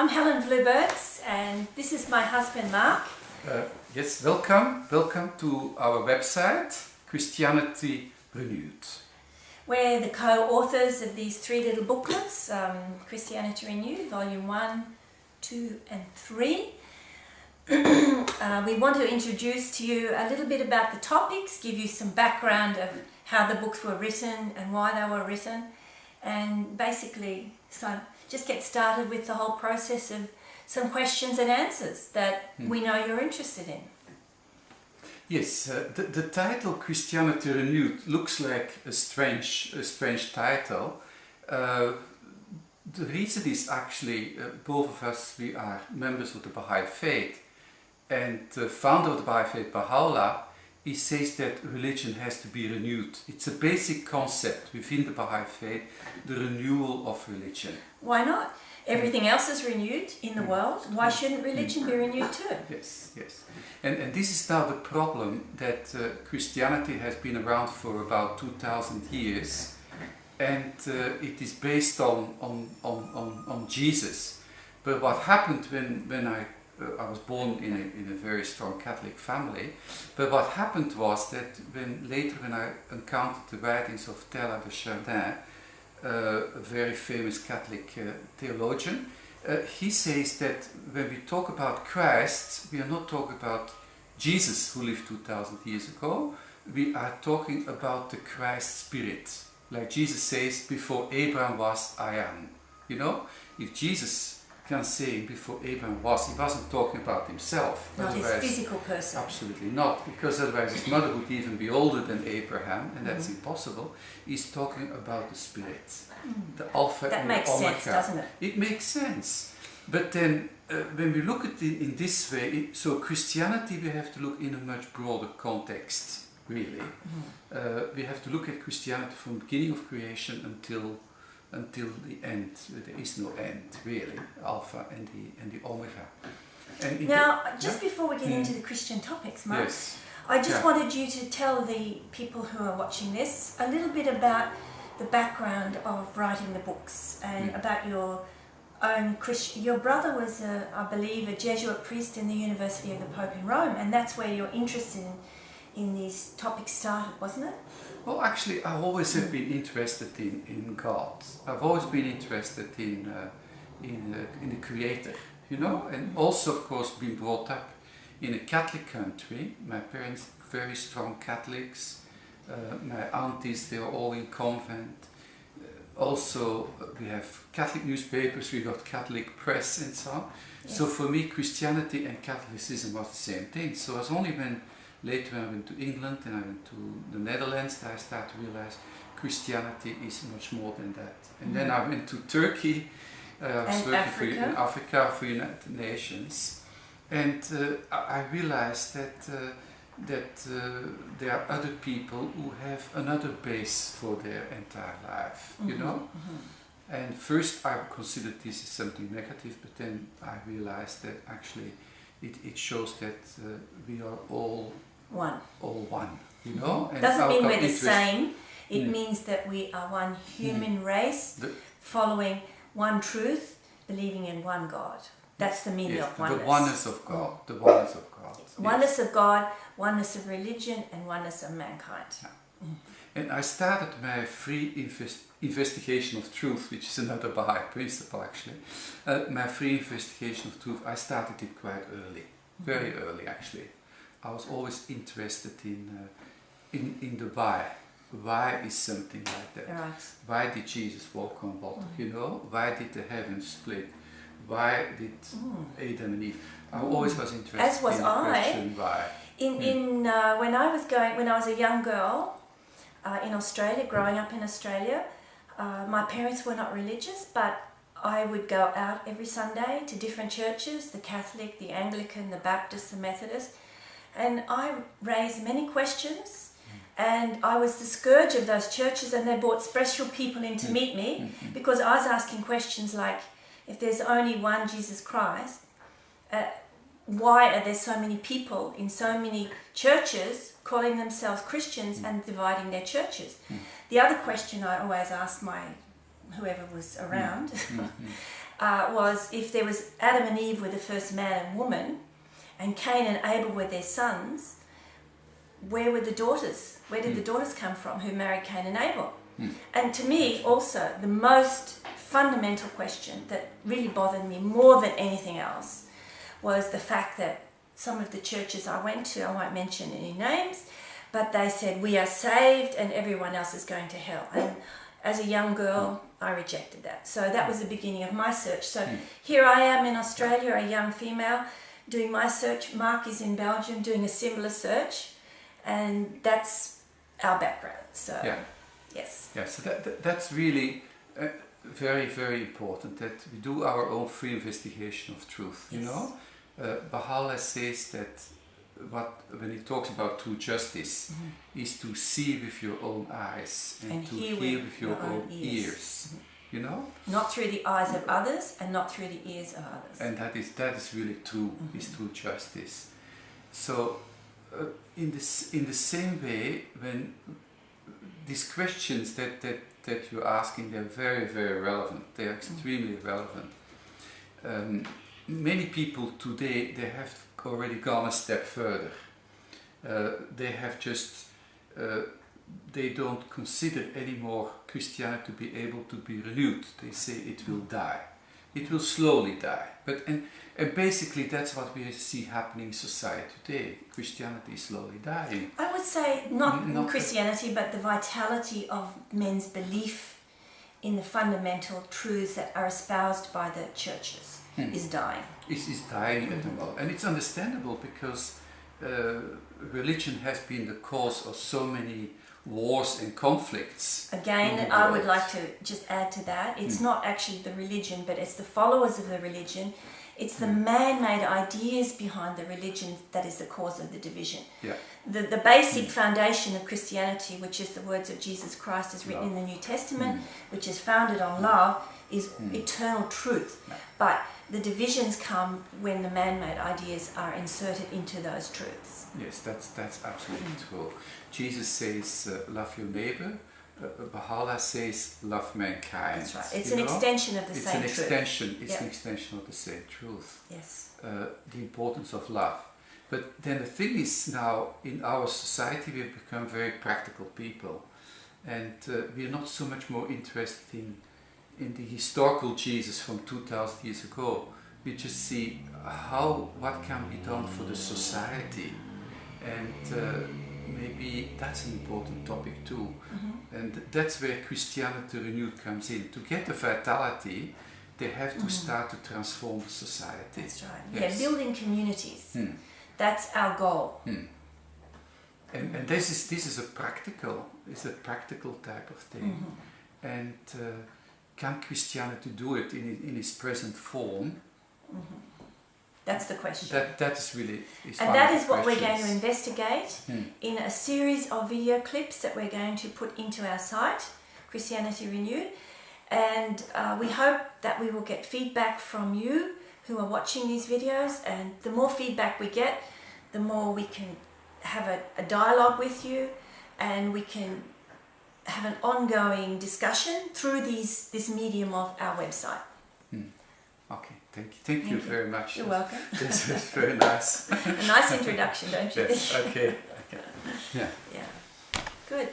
I'm Helen Vluberts, and this is my husband Mark. Yes, welcome to our website, Christianity Renewed. We're the co-authors of these three little booklets, Christianity Renewed, Volume 1, 2 and 3. We want to introduce to you a little bit about the topics, give you some background of how the books were written and why they were written, and basically just get started with the whole process of some questions and answers that we know you're interested in. Yes, the title Christianity Renewed looks like a strange title. The reason is actually both of us, we are members of the Baha'i faith, and the founder of the Baha'i faith, Baha'u'llah, he says that religion has to be renewed. It's a basic concept within the Baha'i faith, the renewal of religion. Why not? Everything else is renewed in the world. Why shouldn't religion be renewed too? Yes. And this is now the problem that Christianity has been around for about 2000 years, and it is based on Jesus. But what happened when I was born in a very strong Catholic family, but what happened was that when I encountered the writings of Teilhard de Chardin, a very famous Catholic theologian, he says that when we talk about Christ, we are not talking about Jesus who lived 2000 years ago, we are talking about the Christ spirit. Like Jesus says, before Abraham was, I am. You know, if Jesus can say before Abraham was, he wasn't talking about himself. Not his physical person. Absolutely not, because otherwise his mother would even be older than Abraham, and that's impossible. He's talking about the spirit, the Alpha that and the Omega. That makes sense, doesn't it? It makes sense. But then, when we look at it in this way, so Christianity we have to look in a much broader context, really. We have to look at Christianity from the beginning of creation until the end. There is no end, really. Alpha and the Omega. And now, just before we get into the Christian topics, Mark, yes. I just wanted you to tell the people who are watching this a little bit about the background of writing the books and about your own Christian. Your brother was, I believe, a Jesuit priest in the University of the Pope in Rome, and that's where your interest in these topics started, wasn't it? Well, actually, I always have been interested in God. I've always been interested in the Creator, you know, and also, of course, been brought up in a Catholic country. My parents very strong Catholics. My aunties, they are all in convent. Also, we have Catholic newspapers. We got Catholic press and so on. Yes. So for me, Christianity and Catholicism was the same thing. So it was only later when I went to England and I went to the Netherlands that I started to realize Christianity is much more than that. And then I went to Turkey, I was working in Africa for United Nations, and I realized that there are other people who have another base for their entire life, you know? And first I considered this as something negative, but then I realized that actually it shows that we are all one, you know. And doesn't mean we're the same. It means that we are one human race, following one truth, believing in one God. That's the meaning of oneness. The oneness of God. The oneness of God. Oneness of God, oneness of religion, and oneness of mankind. Yeah. And I started my free investigation of truth, which is another Baha'i principle actually. My free investigation of truth, I started it quite early, very early actually. I was always interested in the why. Why is something like that? Right. Why did Jesus walk on water? You know, why did the heavens split? Why did Adam and Eve? I always was interested As was in the question why. When I was a young girl in Australia, growing up in Australia, my parents were not religious, but I would go out every Sunday to different churches, the Catholic, the Anglican, the Baptist, the Methodist, and I raised many questions, and I was the scourge of those churches, and they brought special people in to meet me because I was asking questions like, if there's only one Jesus Christ, why are there so many people in so many churches calling themselves Christians and dividing their churches? The other question I always ask my whoever was around, was if there was Adam and Eve were the first man and woman, and Cain and Abel were their sons, where were the daughters? Where did the daughters come from who married Cain and Abel? And to me also, the most fundamental question that really bothered me more than anything else was the fact that some of the churches I went to, I won't mention any names, but they said we are saved and everyone else is going to hell. And as a young girl, I rejected that. So that was the beginning of my search. So here I am in Australia, a young female, doing my search. Mark is in Belgium doing a similar search, and that's our background. So yes. Yeah, so that's really very, very important, that we do our own free investigation of truth, you know. Baha'u'llah says that when he talks about true justice is to see with your own eyes and to hear with your own ears. You know? Not through the eyes of others and not through the ears of others. And that is really true, is true justice. So in the same way, when these questions that you're asking, they're very, very relevant. They're extremely relevant. Many people today, they have already gone a step further. They have just, they don't consider anymore Christianity to be able to be renewed. They say it will die. It will slowly die. And basically that's what we see happening in society today. Christianity is slowly dying. I would say not Christianity, but the vitality of men's belief in the fundamental truths that are espoused by the churches is dying. Is dying at the moment. And it's understandable because religion has been the cause of so many wars and conflicts. Again, I would like to just add to that. It's not actually the religion, but it's the followers of the religion. It's the man-made ideas behind the religion that is the cause of the division. Yeah. The basic foundation of Christianity, which is the words of Jesus Christ as written in the New Testament, which is founded on love, is eternal truth. But the divisions come when the man-made ideas are inserted into those truths. Yes, that's absolutely true. Jesus says, love your neighbor. Baha'u'llah says, love mankind. That's right. It's an extension of the same truth. It's an extension of the same truth. Yes. The importance of love. But then the thing is, now in our society we've become very practical people, and we're not so much more interested in the historical Jesus from 2000 years ago. We just see what can be done for the society, and maybe that's an important topic too. And that's where Christianity Renewed comes in. To get the vitality, they have to start to transform the society. That's right. Yes. Yeah, building communities. That's our goal. And this is a practical type of thing. And can Christianity do it in its present form? That's the question. That is really... And that is what we're going to investigate in a series of video clips that we're going to put into our site, Christianity Renewed. And we hope that we will get feedback from you who are watching these videos. And the more feedback we get, the more we can have a dialogue with you, and we can have an ongoing discussion through this medium of our website. Okay, thank you very much. You're welcome. This is very nice. A nice introduction, don't you think? Yes, okay. Yeah. Good.